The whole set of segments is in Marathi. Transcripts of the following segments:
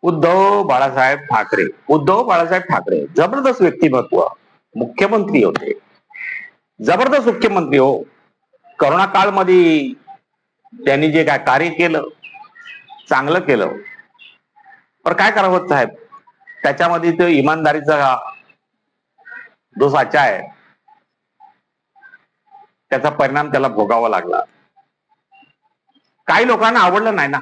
उद्धव बाळासाहेब ठाकरे. उद्धव बाळासाहेब ठाकरे जबरदस्त व्यक्तिमत्व, मुख्यमंत्री होते, जबरदस्त मुख्यमंत्री हो. करोना काळमध्ये त्यांनी जे काय कार्य केलं, चांगलं केलं. पण काय करावं साहेब, त्याच्यामध्ये तो इमानदारीचा जो साचा आहे, त्याचा परिणाम त्याला भोगावा लागला. काही लोकांना आवडलं नाही ना,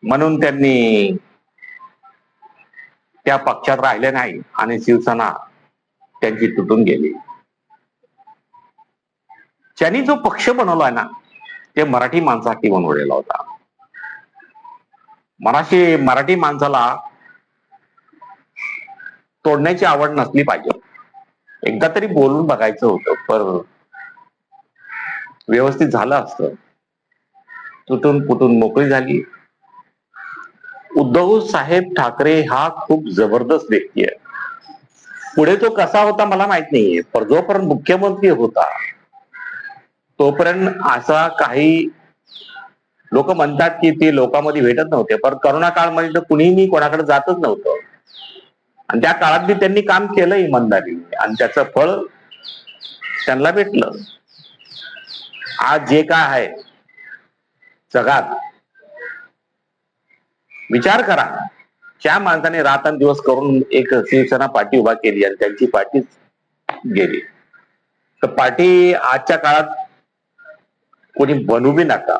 म्हणून त्यांनी त्या पक्षात राहिले नाही आणि शिवसेना त्यांची तुटून गेली. त्यांनी जो पक्ष बनवलाय ना, ते मराठी माणसासाठी बनवलेला होता. मराठी माणसाला तोडण्याची आवड नसली पाहिजे. एकदा तरी बोलून बघायचं होतं, पण व्यवस्थित झालं असतं. तुटून फुटून मोकळी झाली. उद्धव साहेब ठाकरे हा खूप जबरदस्त व्यक्ती आहे. पुढे तो कसा होता मला माहित नाहीये, पण जोपर्यंत मुख्यमंत्री होता तोपर्यंत असा काही लोक म्हणतात की ते लोकांमध्ये भेटत नव्हते, पण करोना काळमध्ये तर कुणीही कोणाकडे जातच नव्हतं. आणि त्या काळात बी त्यांनी काम केलं इमानदारीने आणि त्याचं फळ त्यांना भेटलं. आज जे काय आहे जगात, विचार करा, ज्या माणसाने रात्रंदिवस करून एक शिवसेना पार्टी उभा केली आणि त्यांची पार्टी गेली, तर पार्टी आजच्या काळात कोणी बनवू बी नका,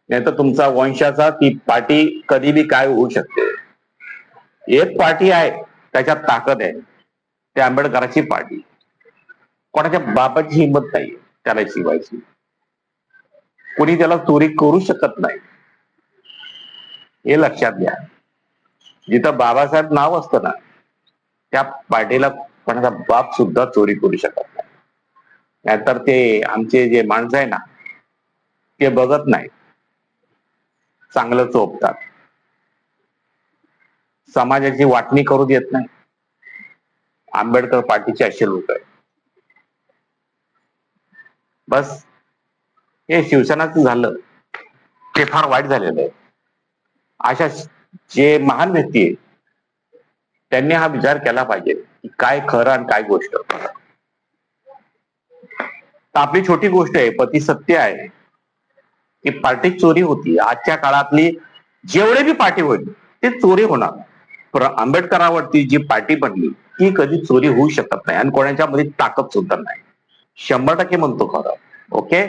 नाही तर तुमचा वंशाचा ती पार्टी कधी बी काय होऊ शकते. एक पार्टी आहे, त्याच्यात ताकद आहे, ते आंबेडकरांची पार्टी. कोणाच्या बापाची हिंमत नाही त्याला शिवायची. कोणी त्याला चोरी करू शकत नाही, हे लक्षात घ्या. जिथं बाबासाहेब नाव असतं ना, त्या पार्टीला कोणाचा बाप सुद्धा चोरी करू शकत नाही. नाहीतर ते आमचे जे माणसं आहे ना, ते बघत नाही, चांगलं चोपतात, समाजाची वाटणी करू देत नाही. आंबेडकर पार्टीचे असे लोक आहे. बस हे शिवसेनाचं झालं ते फार वाईट झालेलं आहे. अशा जे महान व्यक्ती आहे त्यांनी हा विचार केला पाहिजे की काय खरं आणि काय गोष्ट. तर आपली छोटी गोष्ट आहे, पती सत्य आहे की पार्टी चोरी होती. आजच्या काळातली जेवढे बी पार्टी होईल ते चोरी होणार, पण आंबेडकरांवरती जी पार्टी बनली ती कधी चोरी होऊ शकत नाही आणि कोणाच्या मध्ये ताकद सुद्धा नाही. 100% म्हणतो खरं. ओके.